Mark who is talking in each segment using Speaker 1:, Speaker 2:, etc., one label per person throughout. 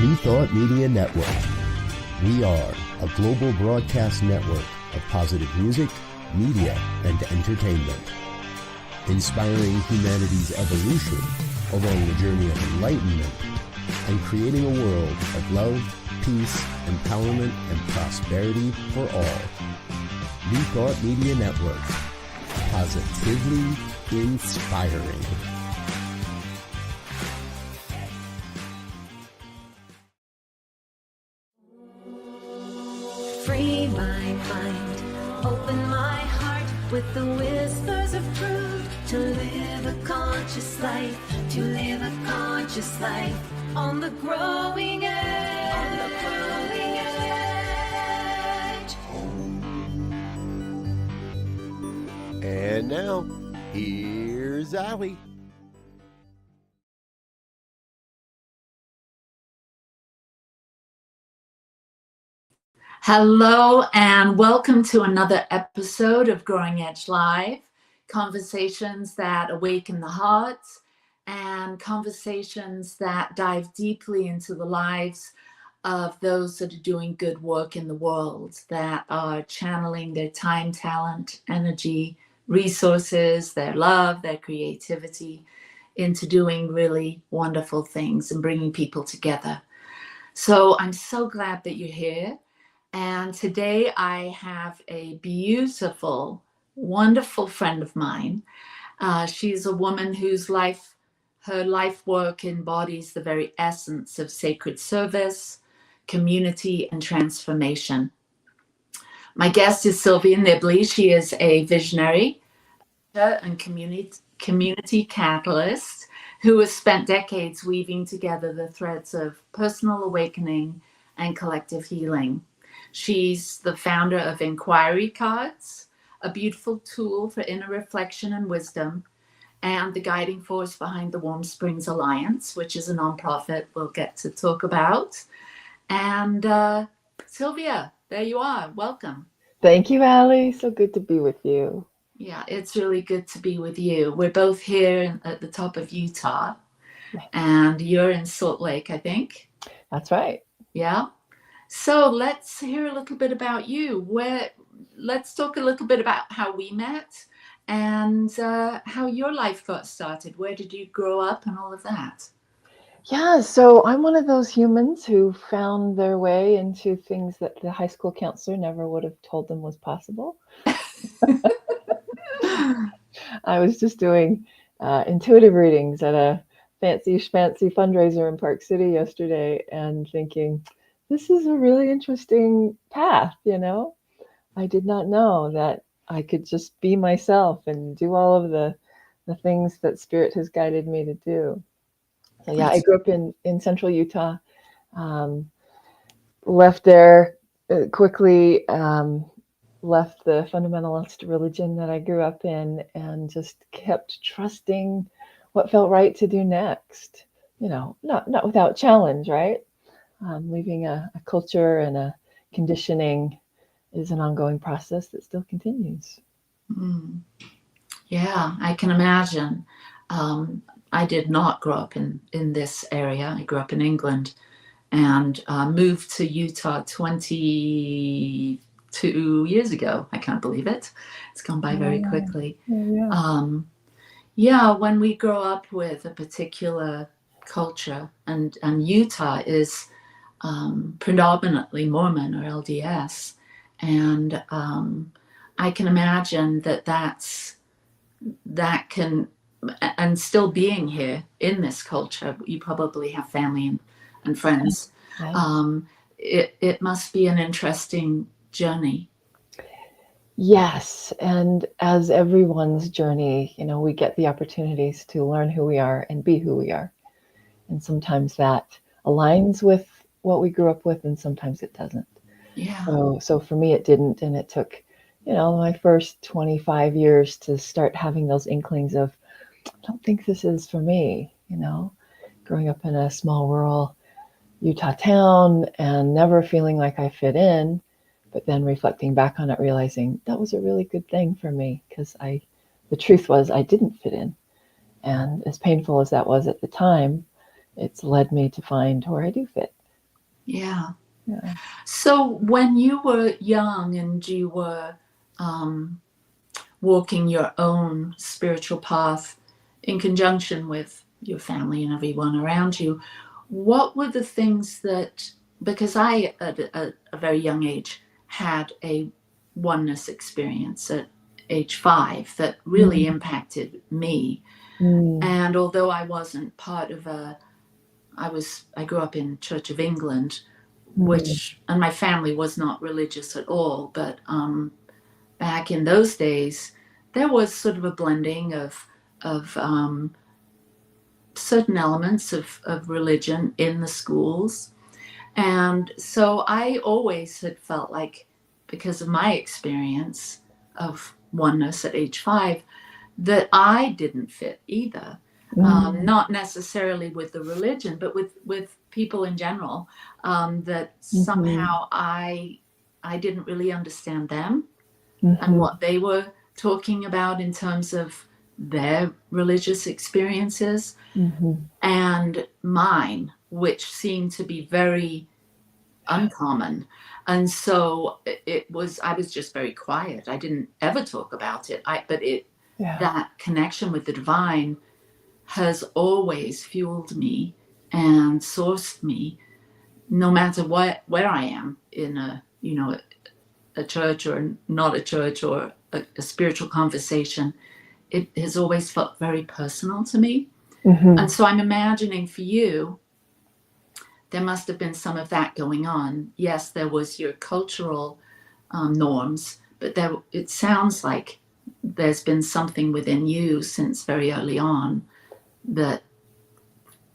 Speaker 1: New Thought Media Network. We are a global broadcast network of positive music, media, and entertainment, inspiring humanity's evolution along the journey of enlightenment and creating a world of love, peace, empowerment, and prosperity for all. New Thought Media Network. Positively inspiring.
Speaker 2: Free my mind, open my heart with the whispers of truth. To live a conscious life, to live a conscious life on the growing edge. On the growing edge.
Speaker 1: And now, here's Allie.
Speaker 3: Hello and welcome to another episode of Growing Edge Live, conversations that awaken the heart and conversations that dive deeply into the lives of those that are doing good work in the world, that are channeling their time, talent, energy, resources, their love, their creativity into doing really wonderful things and bringing people together. So I'm so glad that you're here. And today I have a beautiful, wonderful friend of mine. She's a woman whose her life work embodies the very essence of sacred service, community, and transformation. My guest is Sylvia Nibley. She is a visionary and community catalyst who has spent decades weaving together the threads of personal awakening and collective healing. She's the founder of Inquiry Cards, a beautiful tool for inner reflection and wisdom, and the guiding force behind the Warm Springs Alliance, which is a nonprofit we'll get to talk about. And Sylvia, there you are. Welcome.
Speaker 4: Thank you, Allie. So good to be with you.
Speaker 3: Yeah, it's really good to be with you. We're both here at the top of Utah, and you're in Salt Lake, I think.
Speaker 4: That's right.
Speaker 3: Yeah. So let's hear a little bit about you. Let's talk a little bit about how we met and how your life got started. Where did you grow up and all of that?
Speaker 4: Yeah, so I'm one of those humans who found their way into things that the high school counselor never would have told them was possible. I was just doing intuitive readings at a fancy fundraiser in Park City yesterday and thinking, this is a really interesting path, you know? I did not know that I could just be myself and do all of the things that Spirit has guided me to do. So yeah, I grew up in central Utah, left there quickly, left the fundamentalist religion that I grew up in and just kept trusting what felt right to do next. You know, not without challenge, right? Leaving a culture and a conditioning is an ongoing process that still continues.
Speaker 3: Yeah, I can imagine. I did not grow up in this area. I grew up in England and moved to Utah 22 years ago. I can't believe it. It's gone by very quickly. Yeah, when we grow up with a particular culture, and Utah is predominantly Mormon or LDS, and I can imagine that can, and still being here in this culture, you probably have family and friends. It must be an interesting journey.
Speaker 4: Yes, and as everyone's journey, you know, we get the opportunities to learn who we are and be who we are, and sometimes that aligns with what we grew up with, and sometimes it doesn't.
Speaker 3: Yeah.
Speaker 4: So for me, it didn't, and it took, you know, my first 25 years to start having those inklings of, I don't think this is for me, you know, growing up in a small rural Utah town and never feeling like I fit in, but then reflecting back on it, realizing that was a really good thing for me, because the truth was I didn't fit in. And as painful as that was at the time, it's led me to find where I do fit.
Speaker 3: Yeah.
Speaker 4: Yeah.
Speaker 3: So when you were young and you were walking your own spiritual path in conjunction with your family and everyone around you, what were the things that, because I, at a very young age, had a oneness experience at age 5 that really impacted me.
Speaker 4: Mm.
Speaker 3: And although I wasn't part of I grew up in Church of England,
Speaker 4: Mm.
Speaker 3: which, and my family was not religious at all, but back in those days, there was sort of a blending of certain elements of religion in the schools. And so I always had felt like, because of my experience of oneness at age 5, that I didn't fit either.
Speaker 4: Mm.
Speaker 3: Not necessarily with the religion, but with people in general, that
Speaker 4: Mhm.
Speaker 3: somehow I didn't really understand them and
Speaker 4: Mhm.
Speaker 3: what they were talking about in terms of their religious experiences
Speaker 4: Mhm.
Speaker 3: and mine, which seemed to be very uncommon. And so I was just very quiet. I didn't ever talk about it.
Speaker 4: Yeah.
Speaker 3: That connection with the divine has always fueled me and sourced me, no matter where I am in a church or not a church or a spiritual conversation. It has always felt very personal to me. And
Speaker 4: Mhm.
Speaker 3: so I'm imagining for you, there must have been some of that going on. Yes, there was your cultural norms, but it sounds like there's been something within you since very early on that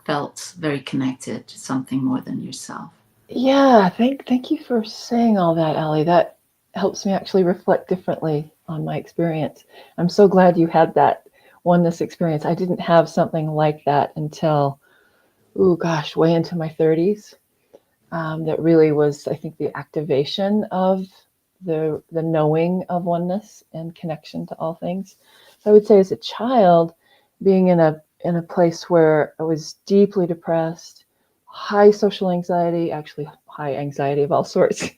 Speaker 3: felt very connected to something more than yourself.
Speaker 4: Yeah, thank you for saying all that, Ellie. That helps me actually reflect differently on my experience. I'm so glad you had that oneness experience. I didn't have something like that until, oh gosh, way into my 30s. That really was, I think, the activation of the knowing of oneness and connection to all things. So I would say, as a child, being in a place where I was deeply depressed, high social anxiety, actually high anxiety of all sorts,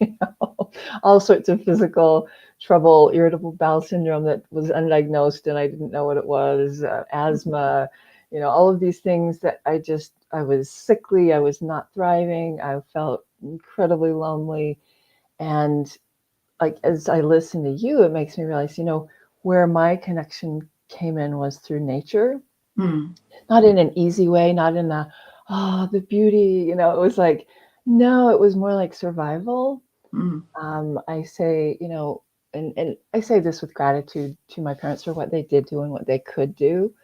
Speaker 4: all sorts of physical trouble, irritable bowel syndrome that was undiagnosed and I didn't know what it was, asthma, all of these things that I was sickly, I was not thriving, I felt incredibly lonely. And like, as I listen to you, it makes me realize, where my connection came in was through nature,
Speaker 3: Mm.
Speaker 4: not in an easy way, not in the beauty, it was like, no, it was more like survival.
Speaker 3: Mm.
Speaker 4: I say, and I say this with gratitude to my parents for what they did do and what they could do.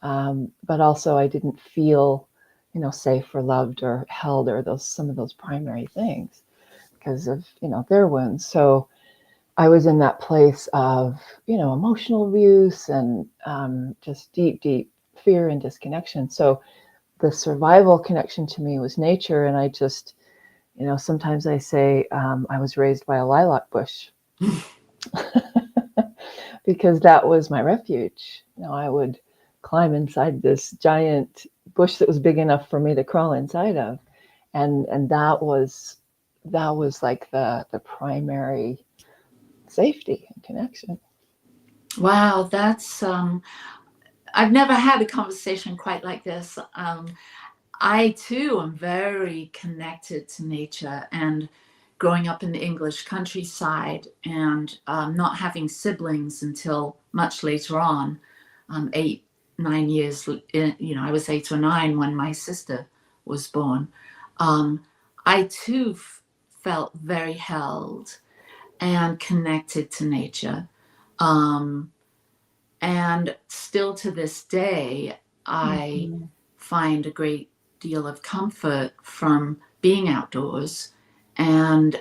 Speaker 4: But also I didn't feel, safe or loved or held or some of those primary things because of, their wounds. So I was in that place of, emotional abuse and just deep, deep fear and disconnection. So the survival connection to me was nature. And I just, sometimes I say I was raised by a lilac bush because that was my refuge. I would climb inside this giant bush that was big enough for me to crawl inside of. And that was like the primary safety and connection.
Speaker 3: Wow, that's I've never had a conversation quite like this. I too am very connected to nature, and growing up in the English countryside and not having siblings until much later on, 8, 9 years, I was 8 or 9 when my sister was born. I too felt very held and connected to nature. Um, and still to this day, I
Speaker 4: Mhm.
Speaker 3: find a great deal of comfort from being outdoors. And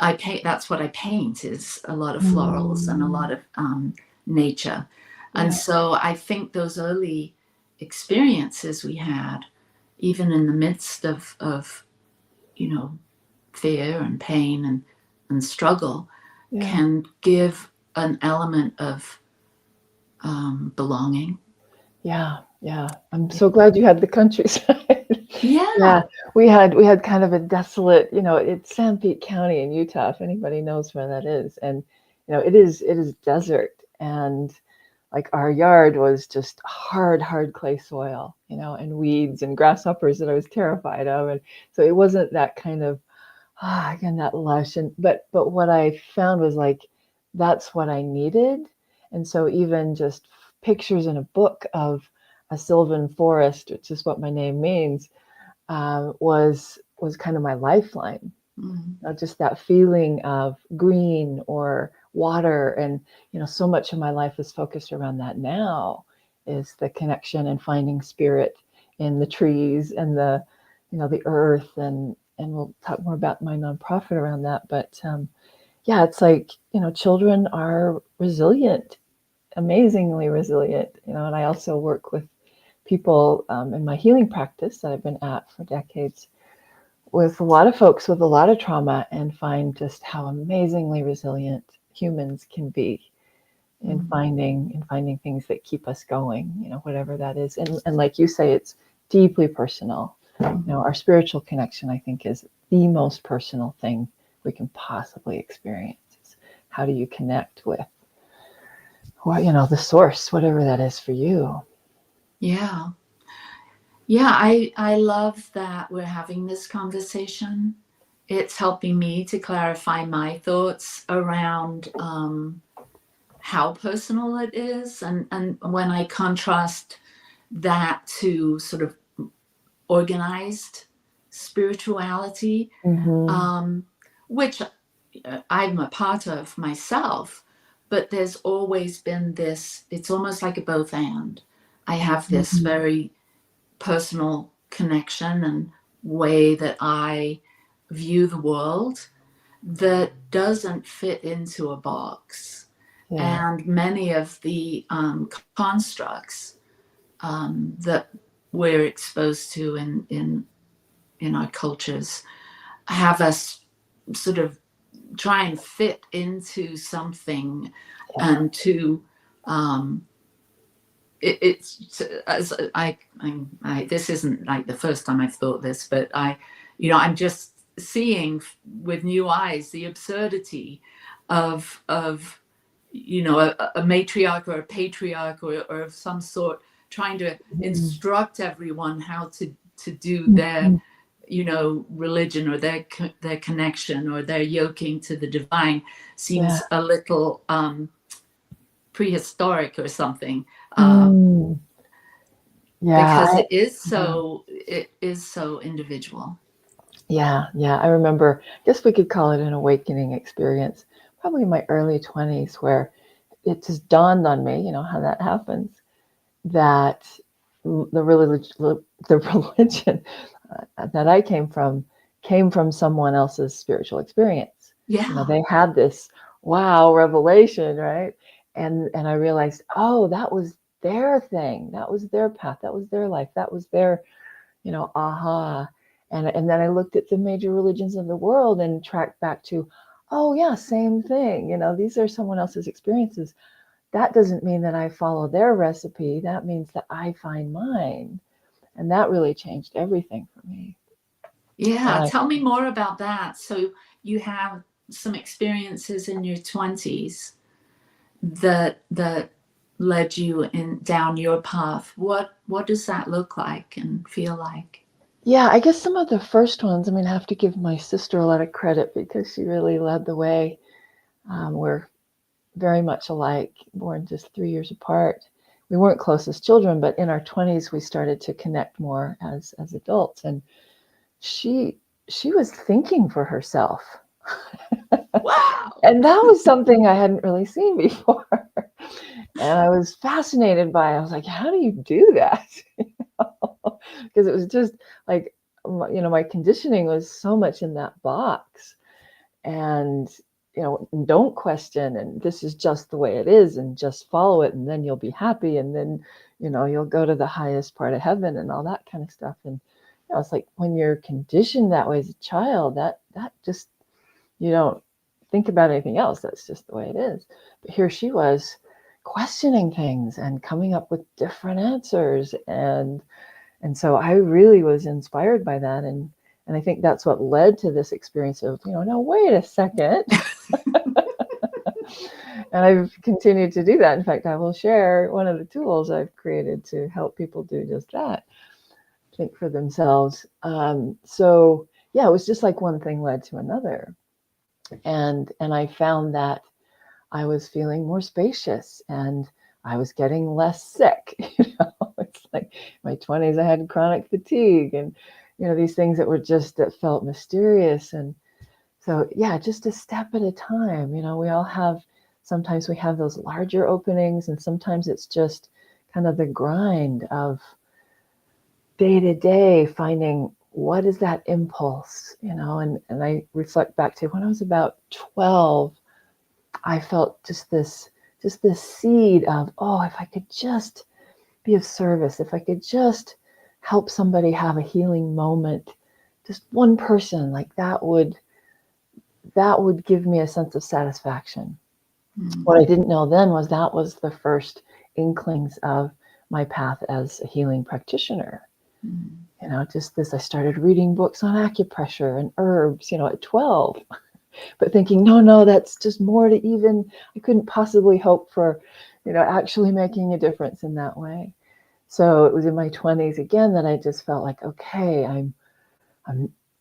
Speaker 3: I paint, that's what I paint, is a lot of florals and a lot
Speaker 4: Mm.
Speaker 3: of nature. And
Speaker 4: Yeah.
Speaker 3: so I think those early experiences we had, even in the midst of fear and pain and struggle,
Speaker 4: Yeah.
Speaker 3: can give an element of belonging.
Speaker 4: Yeah. Yeah. I'm so glad you had the countryside. Yeah, we had kind of a desolate, it's Sanpete County in Utah, if anybody knows where that is. And it is desert, and like our yard was just hard clay soil, and weeds and grasshoppers that I was terrified of. And so it wasn't that kind of again, that lush. And but what I found was like that's what I needed. And so even just pictures in a book of a sylvan forest, which is what my name means, was kind of my lifeline. Just that feeling of green or water. And so much of my life is focused around that now, is the connection and finding spirit in the trees and the earth. And we'll talk more about my nonprofit around that. But yeah, it's like children are resilient, amazingly resilient. And I also work with people in my healing practice that I've been at for decades, with a lot of folks with a lot of trauma, and find just how amazingly resilient humans can be in finding things that keep us going, whatever that is. And like you say, it's deeply personal. Our spiritual connection, I think, is the most personal thing we can possibly experience. How do you connect with, the source, whatever that is for you?
Speaker 3: Yeah. I love that we're having this conversation. It's helping me to clarify my thoughts around how personal it is. And when I contrast that to sort of organized spirituality, which I'm a part of myself, but there's always been this, it's almost like a both and. I have this very personal connection and way that I view the world that doesn't fit into a box.
Speaker 4: Yeah.
Speaker 3: And many of the constructs that we're exposed to in our cultures have us sort of try and fit into something, and to it's as I this isn't like the first time I've thought this, but I'm just seeing with new eyes the absurdity of a matriarch or a patriarch or of some sort trying to instruct everyone how to do their religion or their connection or their yoking to the divine. Seems a little prehistoric or something. Because it is so individual.
Speaker 4: Yeah. I remember, I guess we could call it an awakening experience, probably in my early 20s, where it just dawned on me, how that happens, that the religion that I came from someone else's spiritual experience.
Speaker 3: Yeah.
Speaker 4: They had this wow revelation, right? And I realized, that was their thing. That was their path. That was their life. That was their, aha. And then I looked at the major religions of the world and tracked back to, same thing. These are someone else's experiences. That doesn't mean that I follow their recipe. That means that I find mine. And that really changed everything for me.
Speaker 3: Yeah. Tell me more about that. So you have some experiences in your 20s that led you down your path. What does that look like and feel like?
Speaker 4: Yeah, I guess some of the first ones, I have to give my sister a lot of credit because she really led the way. We're very much alike, born just 3 years apart. We weren't close as children, but in our 20s, we started to connect more as adults. And she was thinking for herself.
Speaker 3: Wow.
Speaker 4: And that was something I hadn't really seen before. And I was fascinated by it. I was like, how do you do that? Because it was just like, my conditioning was so much in that box. And, don't question. And this is just the way it is. And just follow it. And then you'll be happy. And then, you'll go to the highest part of heaven and all that kind of stuff. And it's like when you're conditioned that way as a child, that just, you don't think about anything else. That's just the way it is. But here she was questioning things and coming up with different answers. And And so I really was inspired by that. And I think that's what led to this experience of, no, wait a second. And I've continued to do that. In fact, I will share one of the tools I've created to help people do just that, think for themselves. So yeah, it was just like one thing led to another. And I found that I was feeling more spacious and I was getting less sick. It's like in my 20s, I had chronic fatigue and, these things that felt mysterious. And so, yeah, just a step at a time. Sometimes we have those larger openings, and sometimes it's just kind of the grind of day to day finding what is that impulse, and I reflect back to when I was about 12, I felt just this seed of, if I could just be of service, if I could just help somebody have a healing moment, just one person, like that would give me a sense of satisfaction. What I didn't know then was that was the first inklings of my path as a healing practitioner. Just this, I started reading books on acupressure and herbs, at 12, but thinking, no, that's just more to even, I couldn't possibly hope for, actually making a difference in that way. So it was in my 20s again that I just felt like, okay, I'm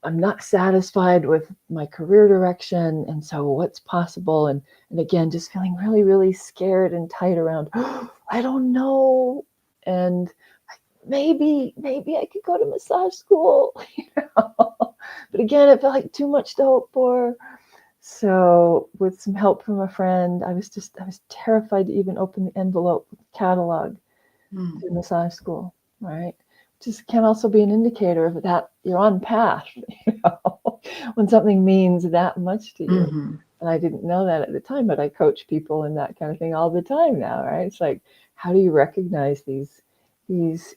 Speaker 4: not satisfied with my career direction. And so what's possible? And again, just feeling really, really scared and tight around, I don't know. And maybe I could go to massage school, but again, it felt like too much to hope for. So with some help from a friend, I was terrified to even open the envelope with the catalog to massage school, right? Just can also be an indicator of that you're on path, when something means that much to you. And I didn't know that at the time, but I coach people and that kind of thing all the time now, right? It's like, how do you recognize these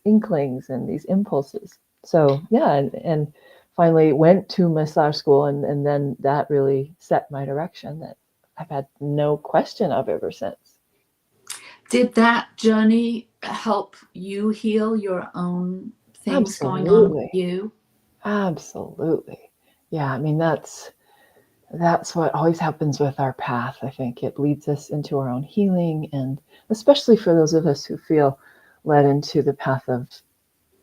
Speaker 4: inklings and these impulses? So yeah, and finally went to massage school, and then that really set my direction that I've had no question of ever since.
Speaker 3: Did that journey help you heal your own things going on with you?
Speaker 4: Absolutely. Yeah, I mean, that's what always happens with our path. I think it leads us into our own healing, and especially for those of us who feel led into the path of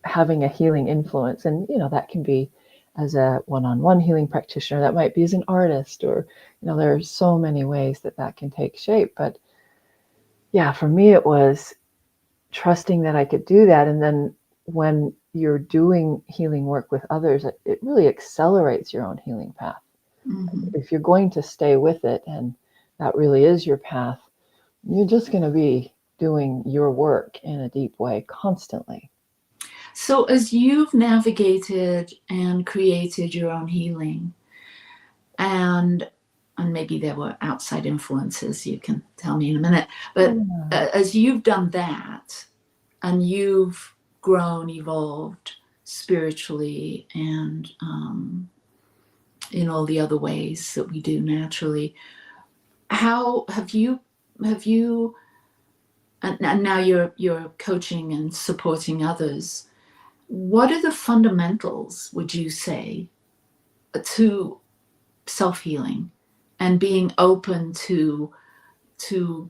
Speaker 4: having a healing influence. And, that can be as a one-on-one healing practitioner, that might be as an artist, or, there are so many ways that can take shape. But yeah, for me, it was trusting that I could do that. And then when you're doing healing work with others, it really accelerates your own healing path. If you're going to stay with it, and that really is your path, you're just going to be doing your work in a deep way constantly.
Speaker 3: So as you've navigated and created your own healing, and maybe there were outside influences, you can tell me in a minute, but as you've done that, and you've grown, evolved spiritually, and in all the other ways that we do naturally, how have you and now you're coaching and supporting others, what are the fundamentals, would you say, to self-healing and being open to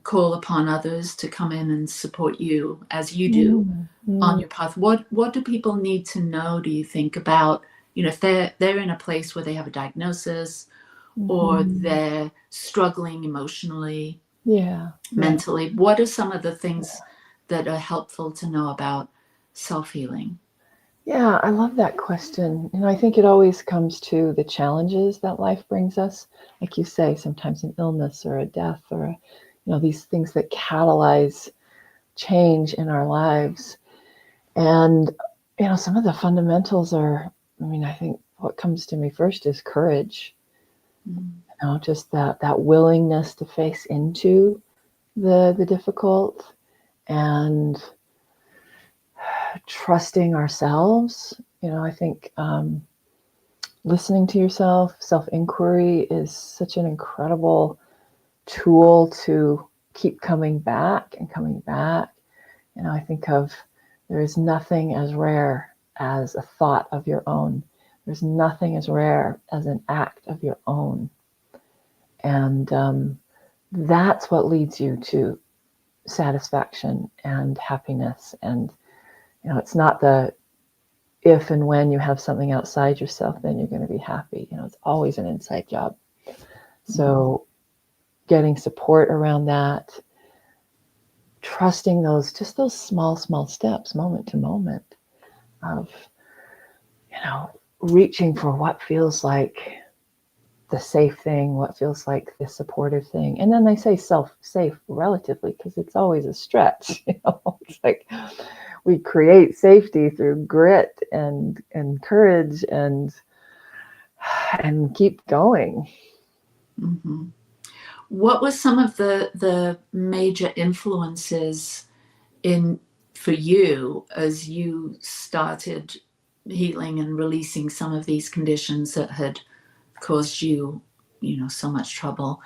Speaker 3: call upon others to come in and support you as you do on your path? What do people need to know, do you think, about, if they're in a place where they have a diagnosis, or they're struggling emotionally, mentally? What are some of the things that are helpful to know about self-healing?
Speaker 4: Yeah, I love that question. I think it always comes to the challenges that life brings us. Like you say, sometimes an illness or a death, or, these things that catalyze change in our lives. And, some of the fundamentals are, I think what comes to me first is courage. Just that willingness to face into the difficult, and trusting ourselves. I think listening to yourself, self-inquiry is such an incredible tool to keep coming back and coming back. I think there is nothing as rare as a thought of your own. There's nothing as rare as an act of your own. And that's what leads you to satisfaction and happiness. And, it's not the if and when you have something outside yourself, then you're going to be happy. It's always an inside job. So getting support around that, trusting those small steps, moment to moment of, reaching for what feels like the safe thing, what feels like the supportive thing. And then they say safe relatively, because it's always a stretch. It's like we create safety through grit and courage and keep going.
Speaker 3: Mm-hmm. What were some of the major influences for you as you started healing and releasing some of these conditions that had caused you, so much trouble?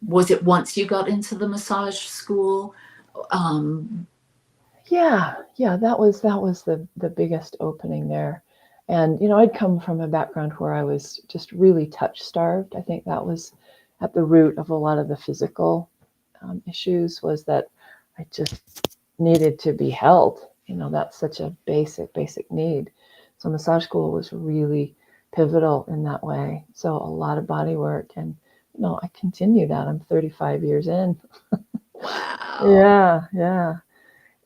Speaker 3: Was it once you got into the massage school?
Speaker 4: Yeah, that was the biggest opening there. And I'd come from a background where I was just really touch starved. I think that was at the root of a lot of the physical issues, was that I just needed to be held. That's such a basic need. So massage school was really pivotal in that way. So a lot of body work, and I continue that. I'm 35 years in.
Speaker 3: Wow.
Speaker 4: Yeah.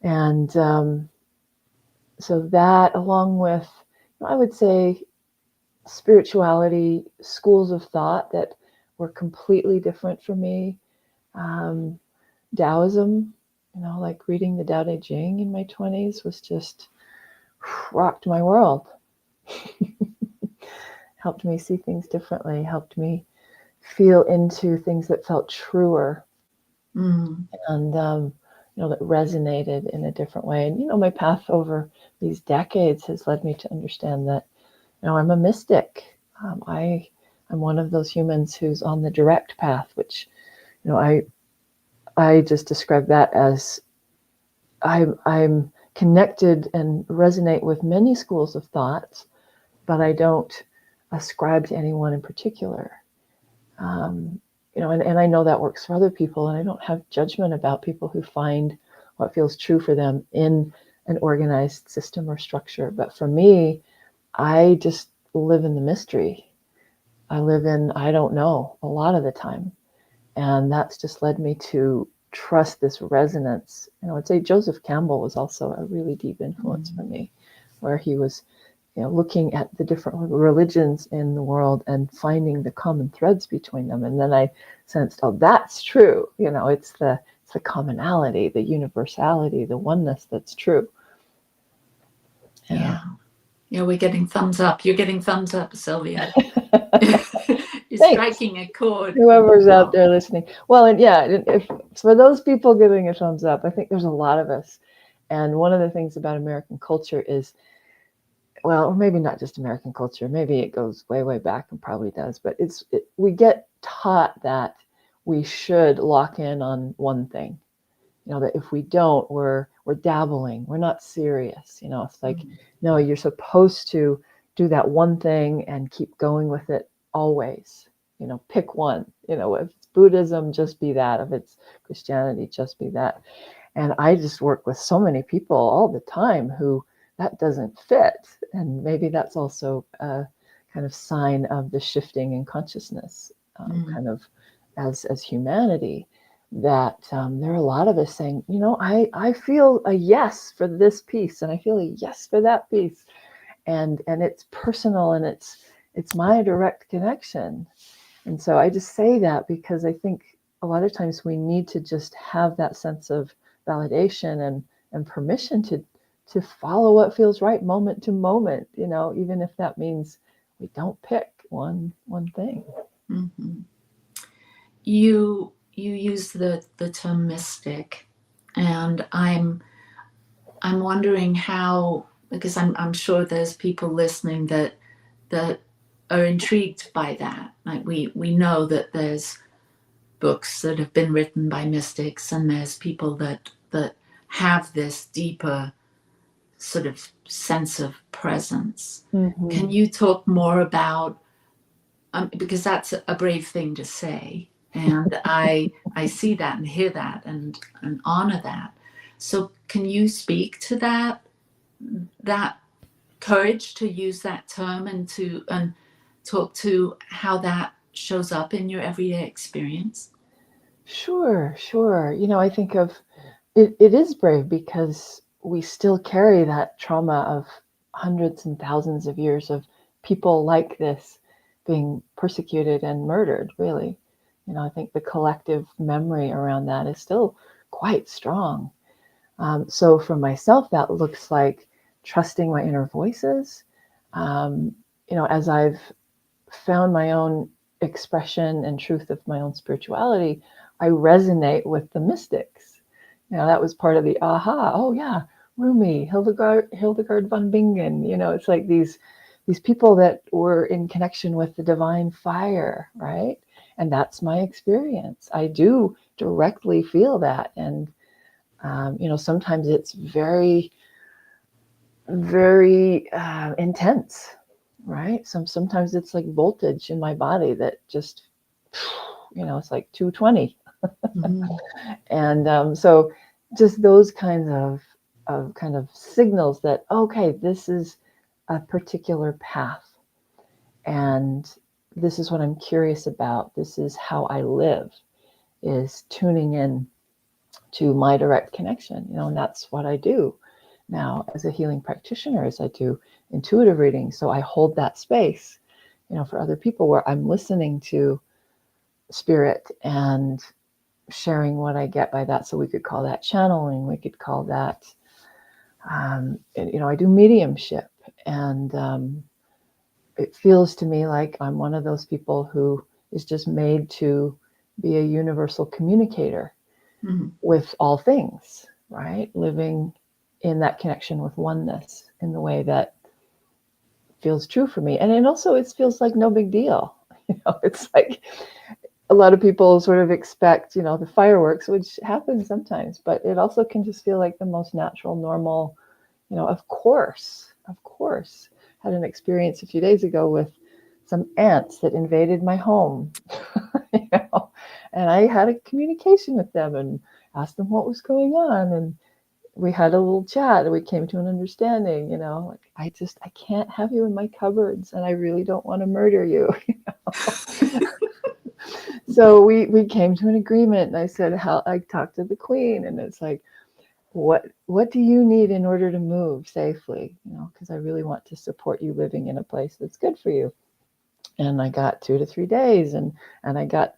Speaker 4: And so that, along with, I would say, spirituality, schools of thought that were completely different for me. Taoism, like reading the Tao Te Ching in my 20s was just rocked my world. Helped me see things differently, helped me feel into things that felt truer. And that resonated in a different way. And my path over these decades has led me to understand that I'm a mystic. I'm one of those humans who's on the direct path, which I just describe that as I'm connected and resonate with many schools of thought, but I don't ascribe to anyone in particular. And I know that works for other people, and I don't have judgment about people who find what feels true for them in an organized system or structure. But for me, I just live in the mystery. I live in, I don't know, a lot of the time. And that's just led me to trust this resonance. I'd say Joseph Campbell was also a really deep influence for me, where he was looking at the different religions in the world and finding the common threads between them. And then I sensed, oh, that's true. It's the commonality, the universality, the oneness that's true.
Speaker 3: Yeah, we're getting thumbs up. You're getting thumbs up, Sylvia. You're striking a chord.
Speaker 4: Whoever's out there listening. Well, and if for those people giving a thumbs up, I think there's a lot of us. And one of the things about American culture is, well, or maybe not just American culture, maybe it goes way, way back and probably does, but we get taught that we should lock in on one thing. That if we don't, we're dabbling, we're not serious. It's like, no, you're supposed to do that one thing and keep going with it always. Pick one. If it's Buddhism, just be that. If it's Christianity, just be that. And I just work with so many people all the time who that doesn't fit. And maybe that's also a kind of sign of the shifting in consciousness, kind of as humanity, that there are a lot of us saying, I feel a yes for this piece, and I feel a yes for that piece. And it's personal, and it's my direct connection. And so I just say that because I think a lot of times we need to just have that sense of validation and permission to follow what feels right moment to moment, even if that means we don't pick one thing.
Speaker 3: Mm-hmm. You use the term mystic, and I'm wondering how, because I'm sure there's people listening that are intrigued by that. Like we know that there's books that have been written by mystics, and there's people that have this deeper sort of sense of presence.
Speaker 4: Mm-hmm.
Speaker 3: Can you talk more about, because that's a brave thing to say, and I see that and hear that and honor that. So can you speak to that courage to use that term and talk to how that shows up in your everyday experience?
Speaker 4: Sure. I think of it is brave because we still carry that trauma of hundreds and thousands of years of people like this being persecuted and murdered, really. I think the collective memory around that is still quite strong. So for myself, that looks like trusting my inner voices. As I've found my own expression and truth of my own spirituality, I resonate with the mystics. That was part of the aha. Oh yeah, Rumi, Hildegard von Bingen. It's like these people that were in connection with the divine fire, right? And that's my experience. I do directly feel that, and sometimes it's very, very intense, right? Sometimes it's like voltage in my body that just, it's like 220. Mm-hmm. And so just those kinds of kind of signals that, okay, this is a particular path, and this is what I'm curious about. This is how I live, is tuning in to my direct connection, and that's what I do now as a healing practitioner, as I do intuitive reading. So I hold that space, for other people, where I'm listening to spirit and sharing what I get by that. So we could call that channeling. We could call that, I do mediumship, and it feels to me like I'm one of those people who is just made to be a universal communicator. Mm-hmm. With all things, right? Living in that connection with oneness in the way that feels true for me. And it also, it feels like no big deal. It's like a lot of people sort of expect, the fireworks, which happens sometimes, but it also can just feel like the most natural, normal, of course. Had an experience a few days ago with some ants that invaded my home, and I had a communication with them and asked them what was going on. And we had a little chat and we came to an understanding, like, I can't have you in my cupboards, and I really don't want to murder you. So we came to an agreement, and I said, how I talked to the queen, and it's like, what do you need in order to move safely? Because I really want to support you living in a place that's good for you. And I got 2 to 3 days, and I got,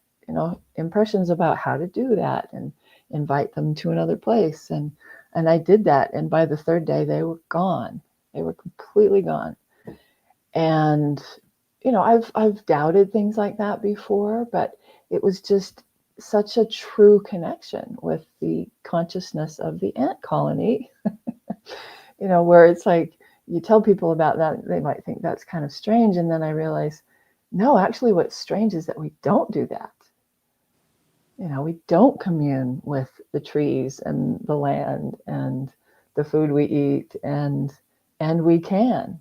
Speaker 4: impressions about how to do that and invite them to another place. And I did that. And by the 3rd day, they were gone. They were completely gone. And, I've doubted things like that before, but it was just such a true connection with the consciousness of the ant colony, where it's like, you tell people about that, they might think that's kind of strange. And then I realize, no, actually what's strange is that we don't do that. We don't commune with the trees and the land and the food we eat, and we can,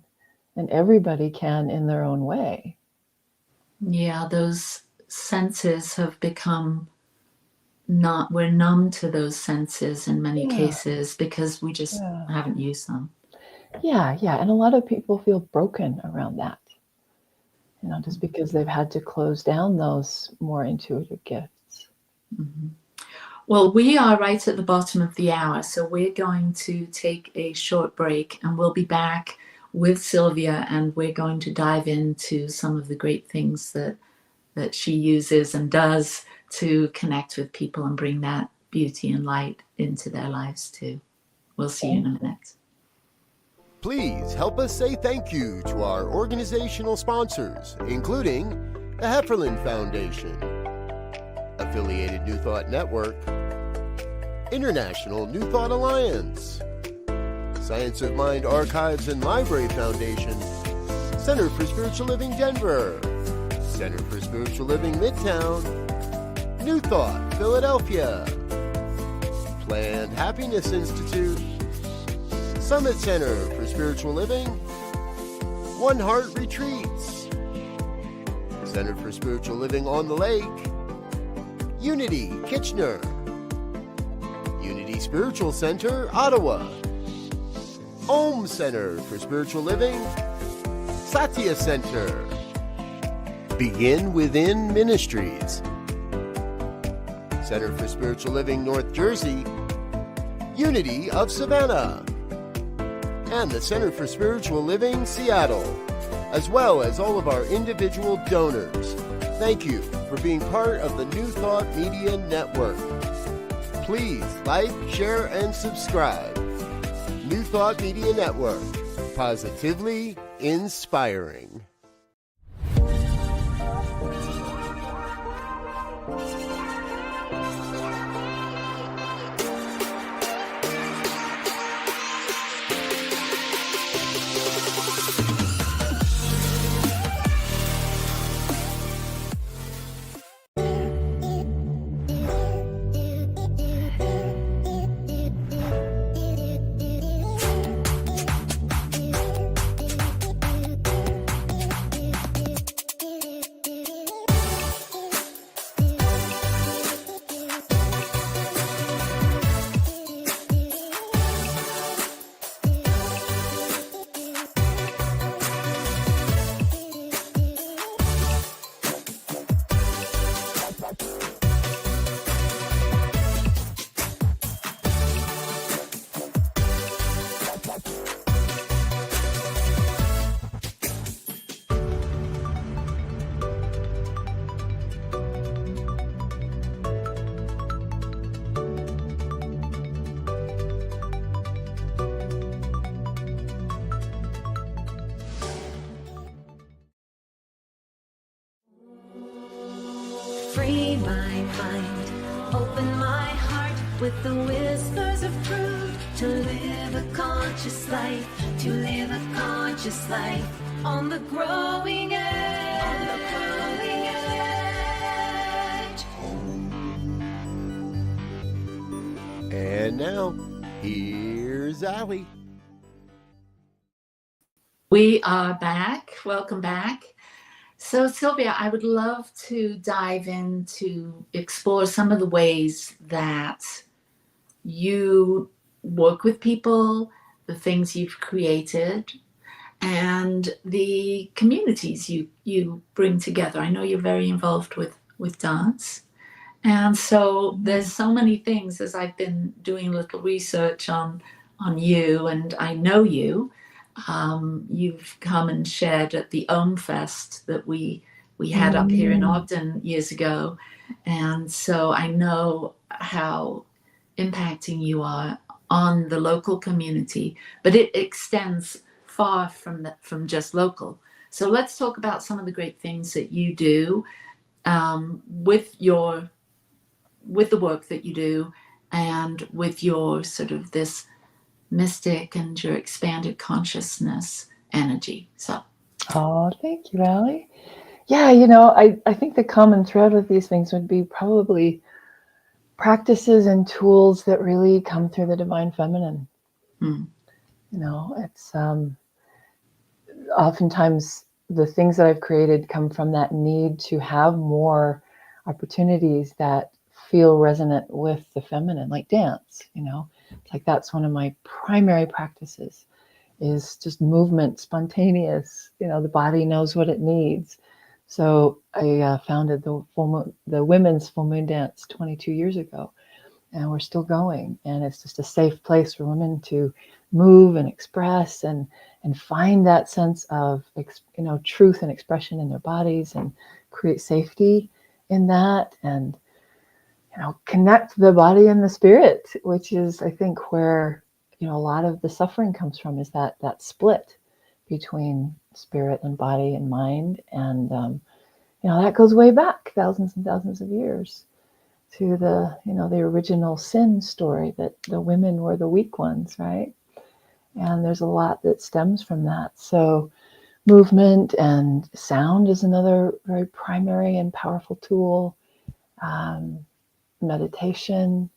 Speaker 4: and everybody can in their own way.
Speaker 3: Yeah, those senses have become we're numb to those senses in many cases because we just haven't used them.
Speaker 4: Yeah. And a lot of people feel broken around that, just because they've had to close down those more intuitive gifts.
Speaker 3: Mm-hmm. Well, we are right at the bottom of the hour, so we're going to take a short break, and we'll be back with Sylvia, and we're going to dive into some of the great things that she uses and does to connect with people and bring that beauty and light into their lives too. We'll see you in a minute.
Speaker 1: Please help us say thank you to our organizational sponsors, including the Hefferland Foundation, Affiliated New Thought Network, International New Thought Alliance, Science of Mind Archives and Library Foundation, Center for Spiritual Living Denver, Center for Spiritual Living Midtown, New Thought Philadelphia, Planned Happiness Institute, Summit Center for Spiritual Living, One Heart Retreats, Center for Spiritual Living on the Lake, Unity Kitchener, Unity Spiritual Center, Ottawa, Om Center for Spiritual Living, Satya Center, Begin Within Ministries, Center for Spiritual Living, North Jersey, Unity of Savannah, and the Center for Spiritual Living, Seattle, as well as all of our individual donors. Thank you for being part of the New Thought Media Network. Please like, share, and subscribe. New Thought Media Network, positively inspiring.
Speaker 2: Free my mind, open my heart with the whispers of truth. To live a conscious life, to live a conscious life on the growing edge. On the growing edge.
Speaker 1: And now, here's Allie.
Speaker 3: We are back. Welcome back. So, Sylvia, I would love to dive into explore some of the ways that you work with people, the things you've created, and the communities you bring together. I know you're very involved with dance. And so there's so many things as I've been doing a little research on you, and I know you. You've come and shared at the Om Fest that we had up here in Ogden years ago. And so I know how impacting you are on the local community, but it extends far from just local. So let's talk about some of the great things that you do with the work that you do and with your sort of this mystic and your expanded consciousness energy. So
Speaker 4: Oh, thank you, Allie. Yeah, I think the common thread with these things would be probably practices and tools that really come through the divine feminine. It's oftentimes the things that I've created come from that need to have more opportunities that feel resonant with the feminine, like dance. It's like that's one of my primary practices, is just movement, spontaneous. The body knows what it needs. So I founded the Women's Full Moon Dance 22 years ago, and we're still going. And it's just a safe place for women to move and express and find that sense of truth and expression in their bodies, and create safety in that, and connect the body and the spirit, which is, I think, where a lot of the suffering comes from, is that split between spirit and body and mind. And that goes way back thousands and thousands of years to the original sin story, that the women were the weak ones, right? And there's a lot that stems from that. So movement and sound is another very primary and powerful tool. Meditation,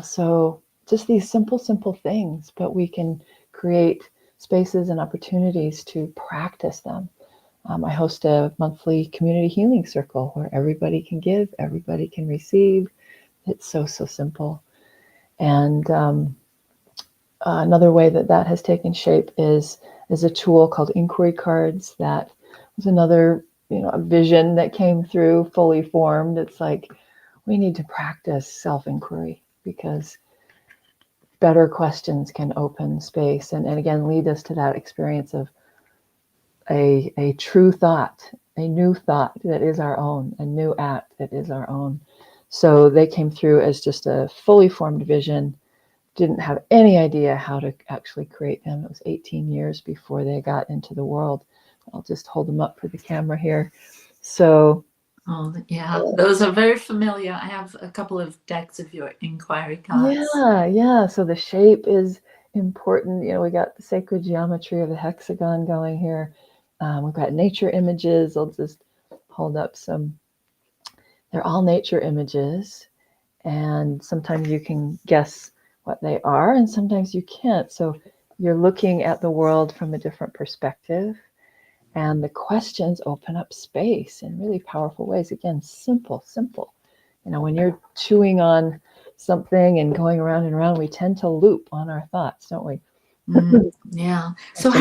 Speaker 4: so just these simple things, but we can create spaces and opportunities to practice them. I host a monthly community healing circle where everybody can give, everybody can receive. It's so simple. And another way that has taken shape is a tool called inquiry cards. That was another, a vision that came through fully formed. It's like we need to practice self-inquiry, because better questions can open space and again lead us to that experience of a true thought, a new thought that is our own, a new act that is our own. So they came through as just a fully formed vision. Didn't have any idea how to actually create them. It was 18 years before they got into the world. I'll just hold them up for the camera here. So,
Speaker 3: oh yeah, those are very familiar. I have a couple of decks of your inquiry cards.
Speaker 4: Yeah. So the shape is important. We got the sacred geometry of the hexagon going here. We've got nature images. I'll just hold up some. They're all nature images, and sometimes you can guess what they are, and sometimes you can't. So you're looking at the world from a different perspective, and the questions open up space in really powerful ways. Again, simple. When you're chewing on something and going around and around, we tend to loop on our thoughts, don't we?
Speaker 3: Yeah. So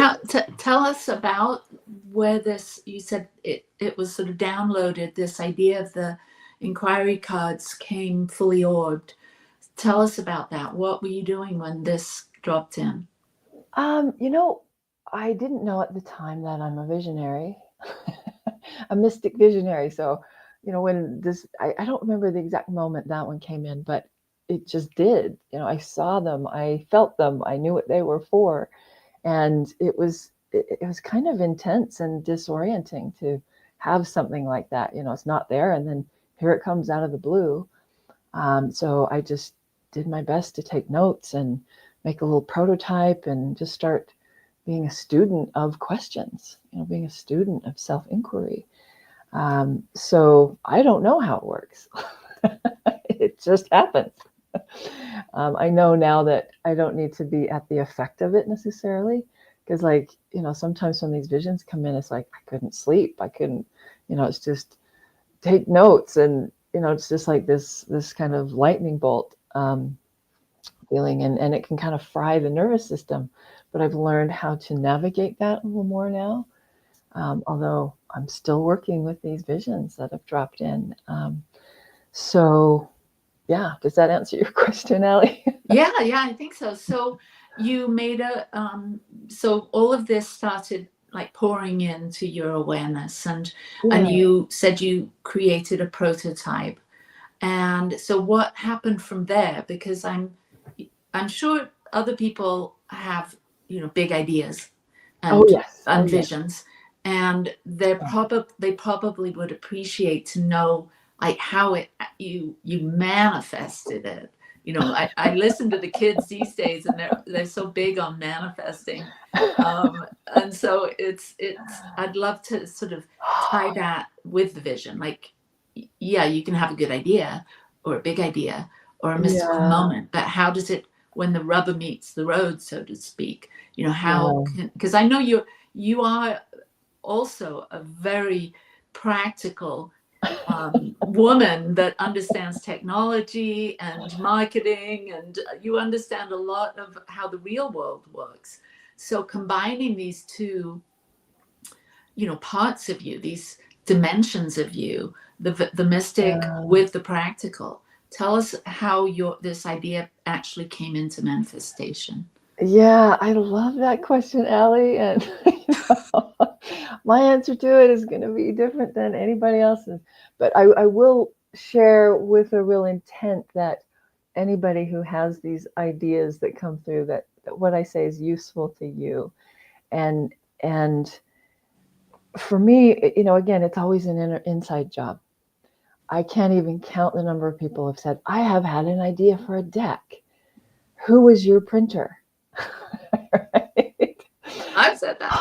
Speaker 3: tell us about where this, you said it was sort of downloaded, this idea of the inquiry cards came fully orbed. Tell us about that. What were you doing when this dropped in?
Speaker 4: I didn't know at the time that I'm a visionary, a mystic visionary. So, when this, I don't remember the exact moment that one came in, but it just did. I saw them, I felt them, I knew what they were for. And it was kind of intense and disorienting to have something like that. It's not there, and then here it comes out of the blue. So I just did my best to take notes and make a little prototype and just start being a student of questions, being a student of self-inquiry. So I don't know how it works. It just happens. I know now that I don't need to be at the effect of it necessarily, because sometimes when these visions come in, it's like I couldn't sleep. I couldn't, it's just take notes, and it's just like this kind of lightning bolt feeling, and it can kind of fry the nervous system. But I've learned how to navigate that a little more now, although I'm still working with these visions that have dropped in. So yeah, does that answer your question, Allie?
Speaker 3: Yeah, I think so. So you made so all of this started like pouring into your awareness, and you said you created a prototype. And so what happened from there? Because I'm sure other people have, big ideas and visions, and they probably would appreciate to know like how you manifested it. I listen to the kids these days, and they're so big on manifesting, and so it's I'd love to sort of tie that with the vision. Like, yeah, you can have a good idea or a big idea or a mystical moment, but how does it, when the rubber meets the road, so to speak, how can, because I know you are also a very practical woman that understands technology and marketing, and you understand a lot of how the real world works. So combining these two, parts of you, these dimensions of you, the mystic with the practical. Tell us how this idea actually came into manifestation.
Speaker 4: Yeah, I love that question, Allie. And my answer to it is going to be different than anybody else's. But I will share with a real intent that anybody who has these ideas that come through, that what I say is useful to you. And for me, again, it's always an inside job. I can't even count the number of people who have said, I have had an idea for a deck. Who was your printer?
Speaker 3: Right? I've said that.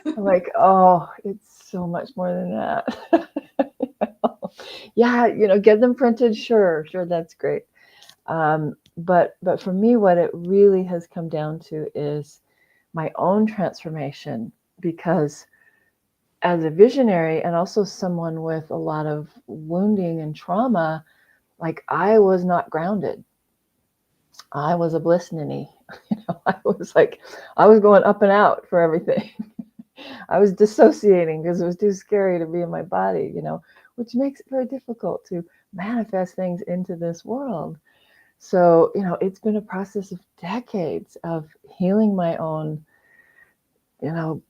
Speaker 4: I'm like, oh, it's so much more than that. Yeah, get them printed. Sure, that's great. But for me, what it really has come down to is my own transformation, because as a visionary and also someone with a lot of wounding and trauma, like I was not grounded. I was a bliss ninny. I was like, I was going up and out for everything. I was dissociating because it was too scary to be in my body, which makes it very difficult to manifest things into this world. So, it's been a process of decades of healing my own,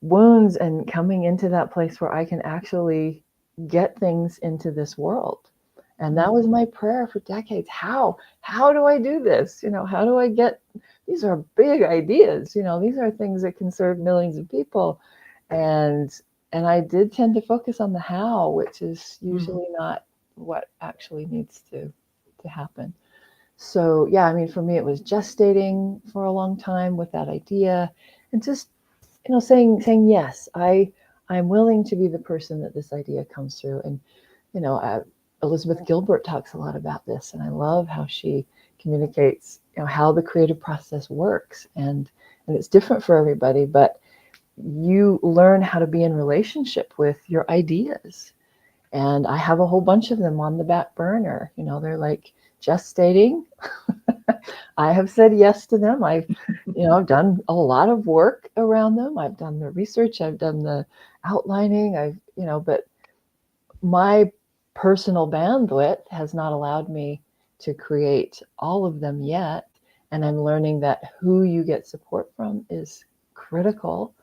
Speaker 4: wounds and coming into that place where I can actually get things into this world. And that was my prayer for decades. How do I do this? How do I get, these are big ideas, these are things that can serve millions of people. And I did tend to focus on the how, which is usually not what actually needs to happen. So yeah, I mean, for me, it was gestating for a long time with that idea, and just saying yes, I'm willing to be the person that this idea comes through. And Elizabeth Gilbert talks a lot about this, and I love how she communicates how the creative process works, and it's different for everybody, but you learn how to be in relationship with your ideas. And I have a whole bunch of them on the back burner. They're like gestating. I have said yes to them. I've done a lot of work around them. I've done the research. I've done the outlining. But my personal bandwidth has not allowed me to create all of them yet. And I'm learning that who you get support from is critical.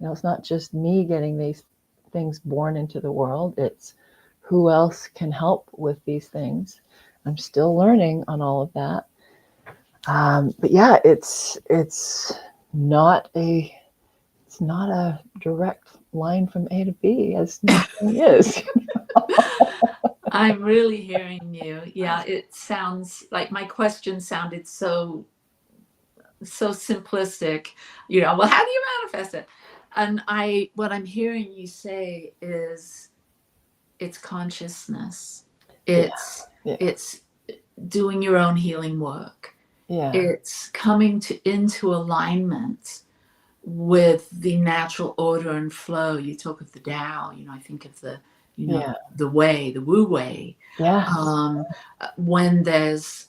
Speaker 4: It's not just me getting these things born into the world. It's who else can help with these things. I'm still learning on all of that. But yeah, it's not a direct line from A to B, as nothing is.
Speaker 3: I'm really hearing you. Yeah, it sounds like my question sounded so simplistic. Well, how do you manifest it? And what I'm hearing you say is it's consciousness. It's doing your own healing work.
Speaker 4: Yeah.
Speaker 3: It's coming into alignment with the natural order and flow. You talk of the Tao, I think of the the way, the Wu way.
Speaker 4: Yeah.
Speaker 3: When there's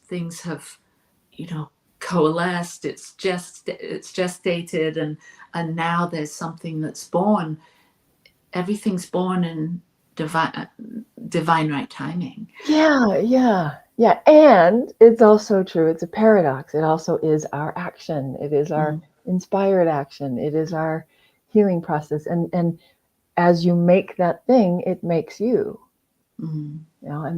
Speaker 3: things have coalesced, it's gestated, and now there's something that's born. Everything's born in divine right timing.
Speaker 4: Yeah. And it's also true. It's a paradox. It also is our action. It is our inspired action. It is our healing process. And as you make that thing, it makes you. And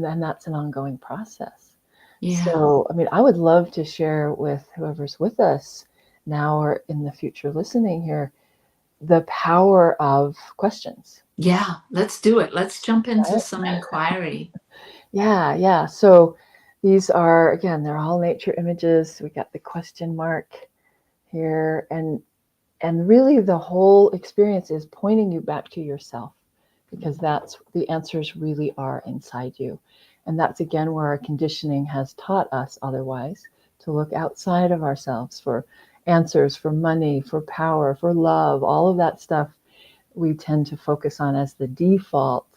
Speaker 4: then that's an ongoing process.
Speaker 3: Yeah.
Speaker 4: So, I mean, I would love to share with whoever's with us now or in the future listening here, the power of questions.
Speaker 3: Yeah, let's do it. Let's jump into some inquiry.
Speaker 4: Yeah. So these are, again, they're all nature images. We got the question mark here. And really the whole experience is pointing you back to yourself, because that's the answers really are inside you. And that's, again, where our conditioning has taught us otherwise, to look outside of ourselves for answers, for money, for power, for love, all of that stuff we tend to focus on as the default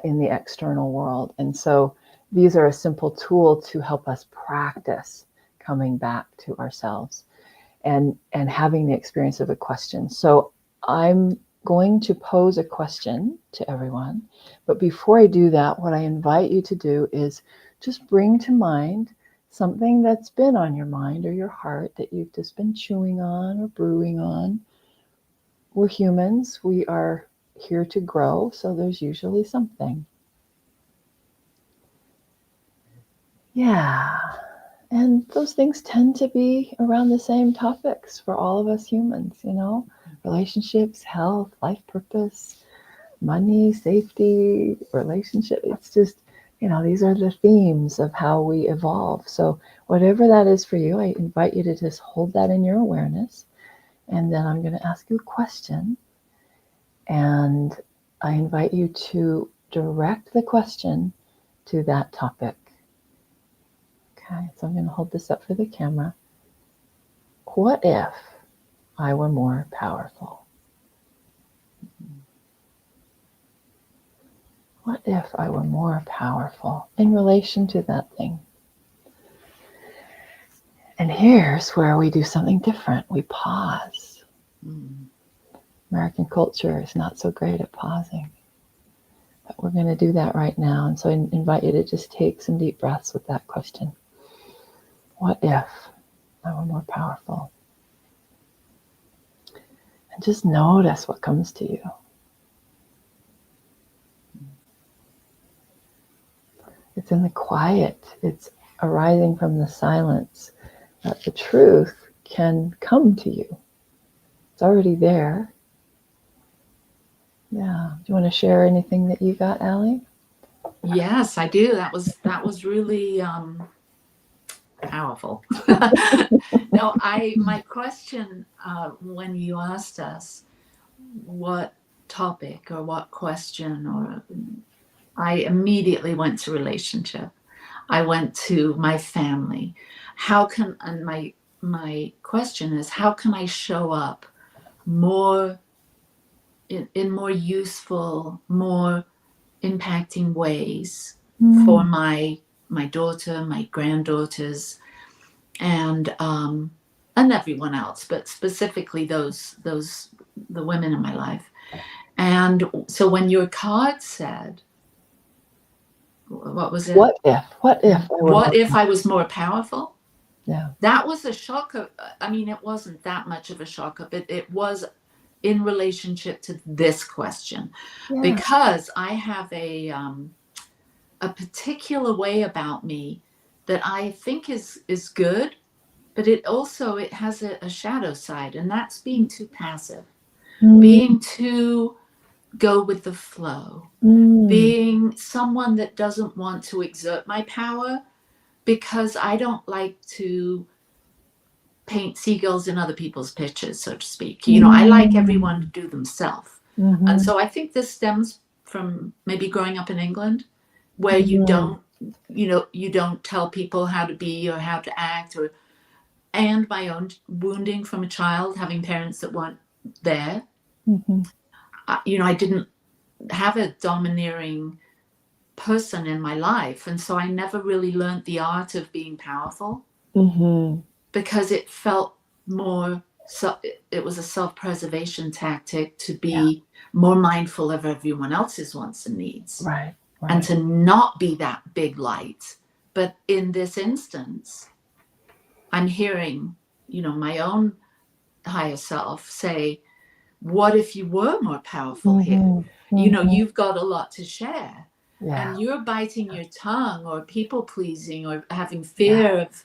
Speaker 4: in the external world. And so these are a simple tool to help us practice coming back to ourselves and having the experience of a question. So I'm going to pose a question to everyone. But before I do that, what I invite you to do is just bring to mind something that's been on your mind or your heart that you've just been chewing on or brewing on. We're humans. We are here to grow, so there's usually something. Yeah. And those things tend to be around the same topics for all of us humans, relationships, health, life purpose, money, safety, relationship. It's just, these are the themes of how we evolve. So whatever that is for you, I invite you to just hold that in your awareness. And then I'm going to ask you a question. And I invite you to direct the question to that topic. Okay, so I'm going to hold this up for the camera. What if I were more powerful? What if I were more powerful in relation to that thing? And here's where we do something different. We pause. American culture is not so great at pausing. But we're going to do that right now. And so I invite you to just take some deep breaths with that question. What if I were more powerful? And just notice what comes to you. It's in the quiet. It's arising from the silence that the truth can come to you. It's already there. Yeah. Do you want to share anything that you got, Allie?
Speaker 3: Yes, I do. That was really powerful. No, my question when you asked us what topic or what question, or I immediately went to relationship. I went to my family. And my question is, how can I show up more in more useful, more impacting ways for my daughter, my granddaughters, and everyone else, but specifically the women in my life. And so when your card said, what was it?
Speaker 4: What if
Speaker 3: I was more powerful?
Speaker 4: Yeah.
Speaker 3: That was a shocker. I mean, it wasn't that much of a shocker, but it was in relationship to this question, because I have a particular way about me that I think is good, but it has a shadow side, and that's being too passive, being too go with the flow, being someone that doesn't want to exert my power, because I don't like to paint seagulls in other people's pictures, so to speak. I like everyone to do themselves. And so I think this stems from maybe growing up in England, where you don't tell people how to be or how to act, and my own wounding from a child, having parents that weren't there. I didn't have a domineering person in my life, and so I never really learned the art of being powerful, because it felt more it was a self-preservation tactic to be more mindful of everyone else's wants and needs,
Speaker 4: right.
Speaker 3: And to not be that big light. But in this instance, I'm hearing my own higher self say, what if you were more powerful here? You've got a lot to share. And you're biting your tongue, or people pleasing, or having fear of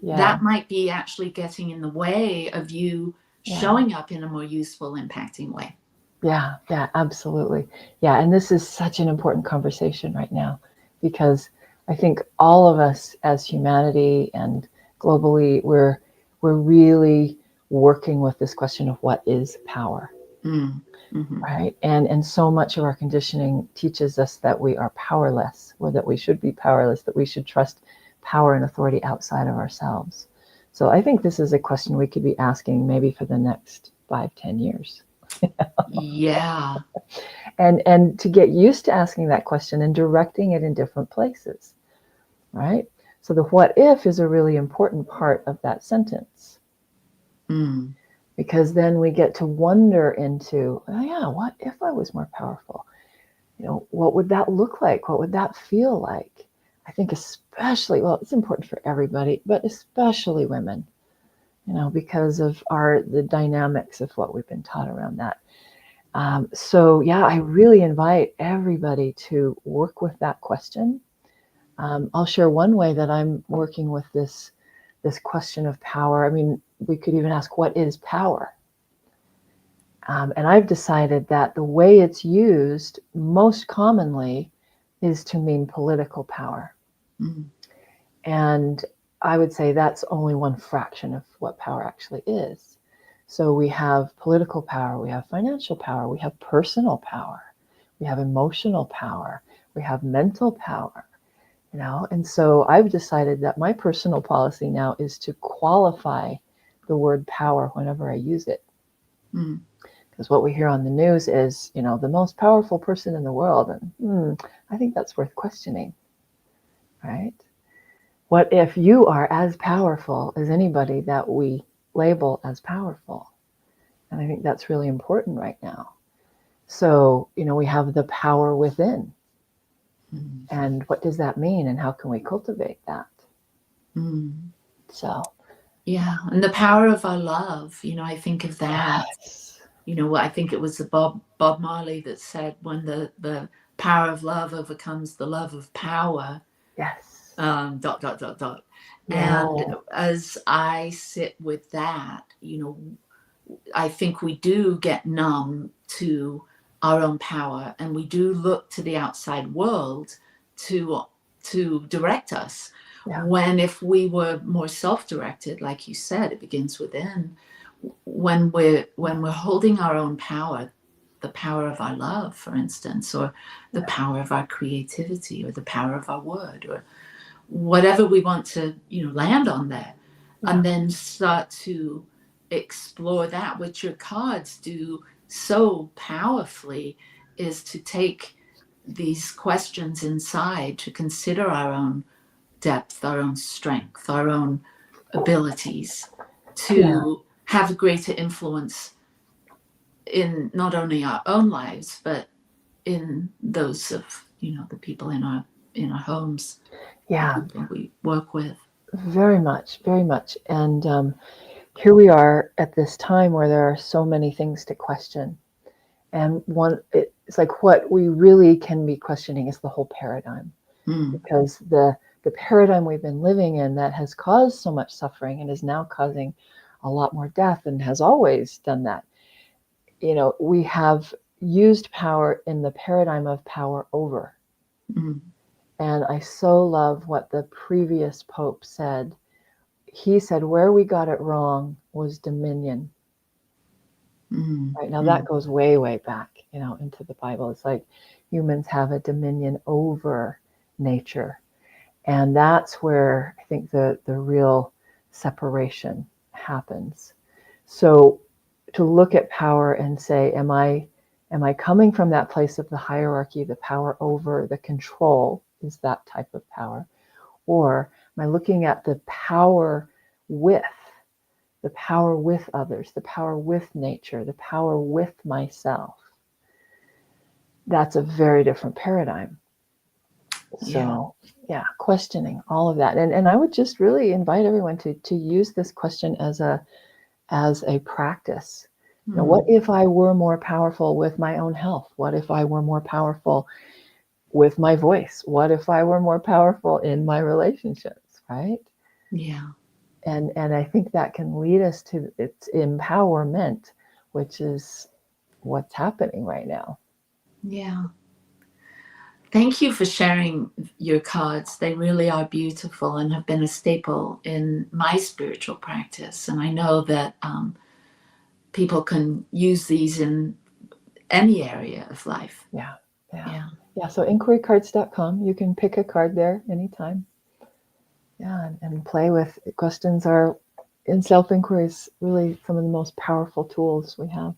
Speaker 3: that might be actually getting in the way of you showing up in a more useful, impacting way.
Speaker 4: Yeah, absolutely. Yeah, and this is such an important conversation right now, because I think all of us as humanity and globally, we're really working with this question of what is power. Right? And so much of our conditioning teaches us that we are powerless, or that we should be powerless, that we should trust power and authority outside of ourselves. So I think this is a question we could be asking maybe for the next 5-10 years.
Speaker 3: Yeah.
Speaker 4: And to get used to asking that question and directing it in different places, right? So the what if is a really important part of that sentence. Because then we get to wonder into, what if I was more powerful? What would that look like? What would that feel like? I think especially, it's important for everybody, but especially women, because of the dynamics of what we've been taught around that. I really invite everybody to work with that question. I'll share one way that I'm working with this question of power. I mean, we could even ask, what is power? And I've decided that the way it's used most commonly is to mean political power. And I would say that's only one fraction of what power actually is. So we have political power, we have financial power, we have personal power, we have emotional power, we have mental power. And so I've decided that my personal policy now is to qualify the word power whenever I use it.
Speaker 3: Mm.
Speaker 4: Because what we hear on the news is, the most powerful person in the world. And I think that's worth questioning, right? What if you are as powerful as anybody that we label as powerful? And I think that's really important right now. So, we have the power within.
Speaker 3: Mm.
Speaker 4: And what does that mean? And how can we cultivate that?
Speaker 3: Mm.
Speaker 4: So,
Speaker 3: yeah. And the power of our love, I think of that.
Speaker 4: yes.
Speaker 3: I think it was the Bob Marley that said, when the power of love overcomes the love of power,
Speaker 4: Yes.
Speaker 3: dot, dot, dot, dot.
Speaker 4: Yeah.
Speaker 3: And as I sit with that, I think we do get numb to our own power, and we do look to the outside world to direct us.
Speaker 4: Yeah.
Speaker 3: When if we were more self-directed, like you said, it begins within. When we're holding our own power, the power of our love, for instance, or the power of our creativity, or the power of our word, or whatever we want to land on there, and then start to explore that, which your cards do so powerfully, is to take these questions inside, to consider our own depth, our own strength, our own abilities, to have a greater influence in not only our own lives, but in those of the people in our homes,
Speaker 4: Yeah.
Speaker 3: the people we work with.
Speaker 4: Very much, very much. And here we are at this time where there are so many things to question. And it's like what we really can be questioning is the whole paradigm. Because the paradigm we've been living in that has caused so much suffering and is now causing a lot more death, and has always done that. We have used power in the paradigm of power over. And I so love what the previous Pope said. He said, where we got it wrong was dominion. Right now, that goes way, way back, into the Bible. It's like humans have a dominion over nature. And that's where I think the real separation happens. So to look at power and say, am I coming from that place of the hierarchy, the power over, the control is that type of power? Or am I looking at the power with others, the power with nature, the power with myself? That's a very different paradigm. So questioning all of that. And I would just really invite everyone to use this question as a practice. What if I were more powerful with my own health? What if I were more powerful with my voice? What if I were more powerful in my relationships, right?
Speaker 3: Yeah.
Speaker 4: And I think that can lead us to its empowerment, which is what's happening right now.
Speaker 3: Yeah. Thank you for sharing your cards. They really are beautiful and have been a staple in my spiritual practice. And I know that people can use these in any area of life.
Speaker 4: Yeah. So inquirycards.com, you can pick a card there anytime. Yeah, and play with questions. Are in self-inquiry is really some of the most powerful tools we have.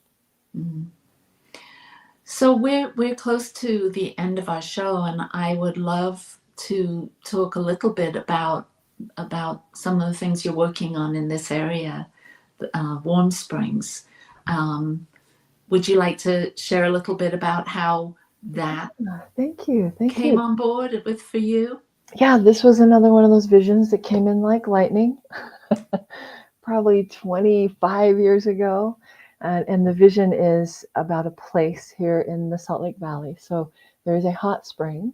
Speaker 3: So we're close to the end of our show, and I would love to talk a little bit about some of the things you're working on in this area, Warm Springs. Would you like to share a little bit about how that
Speaker 4: Thank you.
Speaker 3: came on board with for you?
Speaker 4: Yeah, this was another one of those visions that came in like lightning, probably 25 years ago. And the vision is about a place here in the Salt Lake Valley. So there is a hot spring,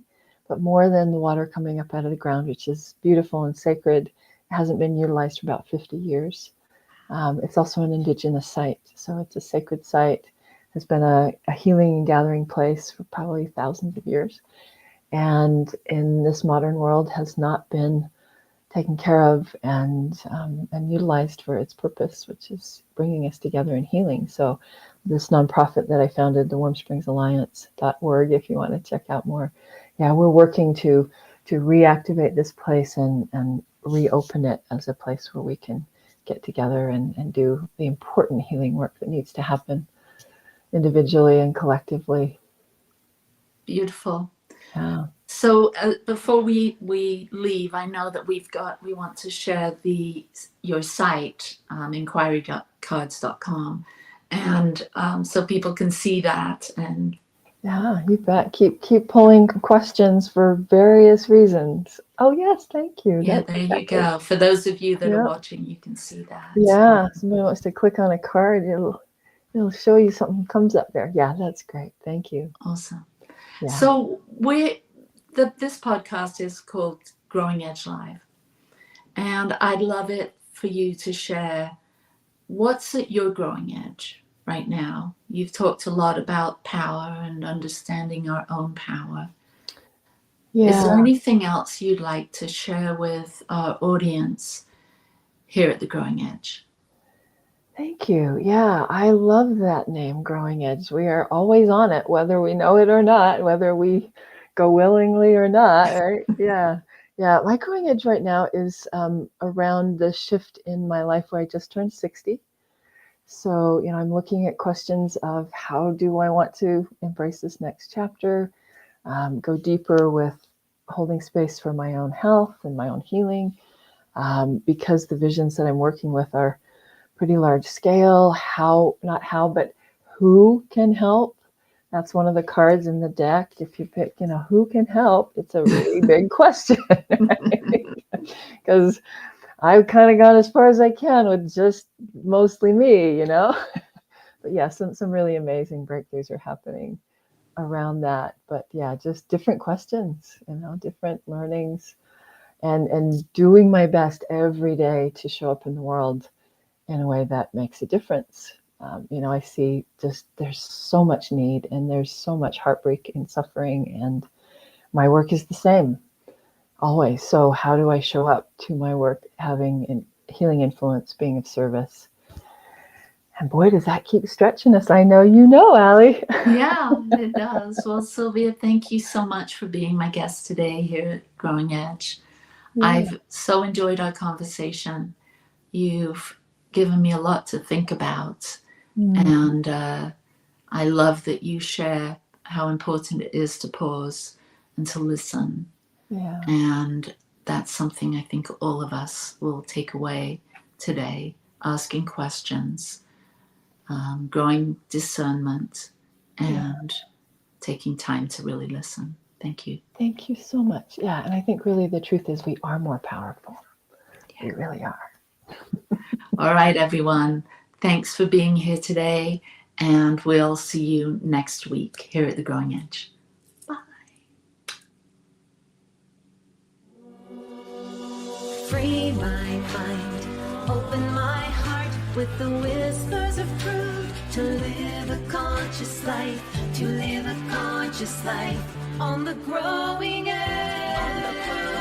Speaker 4: but more than the water coming up out of the ground, which is beautiful and sacred, it hasn't been utilized for about 50 years. It's also an indigenous site. So it's a sacred site. Has been a healing and gathering place for probably thousands of years. And in this modern world has not been taken care of and utilized for its purpose, which is bringing us together in healing. So this nonprofit that I founded, the Warm Springs Alliance.org, if you want to check out more. Yeah, we're working to reactivate this place and reopen it as a place where we can get together and do the important healing work that needs to happen individually and collectively.
Speaker 3: Beautiful.
Speaker 4: Yeah.
Speaker 3: So before we leave, I know that we want to share your site, inquirycards.com, and so people can see that. And
Speaker 4: yeah, you bet. Keep pulling questions for various reasons. Oh yes, thank you.
Speaker 3: Yeah,
Speaker 4: That's
Speaker 3: there
Speaker 4: exactly.
Speaker 3: You go. For those of you that
Speaker 4: Yeah.
Speaker 3: are watching, you can see that.
Speaker 4: Yeah, somebody wants to click on a card, it'll show you something comes up there. Yeah, that's great. Thank you.
Speaker 3: Awesome.
Speaker 4: Yeah.
Speaker 3: So this podcast is called Growing Edge Live, and I'd love it for you to share what's at your growing edge right now. You've talked a lot about power and understanding our own power.
Speaker 4: Yeah.
Speaker 3: Is there anything else you'd like to share with our audience here at the Growing Edge?
Speaker 4: Thank you. Yeah, I love that name, Growing Edge. We are always on it, whether we know it or not, whether we go willingly or not, right? Yeah. Yeah, my growing edge right now is around the shift in my life where I just turned 60. So, I'm looking at questions of how do I want to embrace this next chapter, go deeper with holding space for my own health and my own healing, because the visions that I'm working with are pretty large scale. But who can help? That's one of the cards in the deck. If you pick, who can help, it's a really big question, because I've kind of gone as far as I can with just mostly me, But yeah, some really amazing breakthroughs are happening around that. But yeah, just different questions, different learnings, and doing my best every day to show up in the world in a way that makes a difference. I see there's so much need and there's so much heartbreak and suffering, and my work is the same always. So how do I show up to my work having a healing influence, being of service? And boy, does that keep stretching us. I know Allie.
Speaker 3: Yeah, it does. Well, Sylvia, thank you so much for being my guest today here at Growing Edge. Yeah. I've so enjoyed our conversation. You've given me a lot to think about. And I love that you share how important it is to pause and to listen.
Speaker 4: Yeah.
Speaker 3: And that's something I think all of us will take away today, asking questions, growing discernment, and taking time to really listen. Thank you.
Speaker 4: Thank you so much. Yeah, and I think really the truth is we are more powerful. Yeah. We really are.
Speaker 3: All right, everyone. Thanks for being here today, and we'll see you next week here at The Growing Edge. Bye.
Speaker 2: Free my mind, open my heart with the whispers of truth, to live a conscious life, on the growing edge.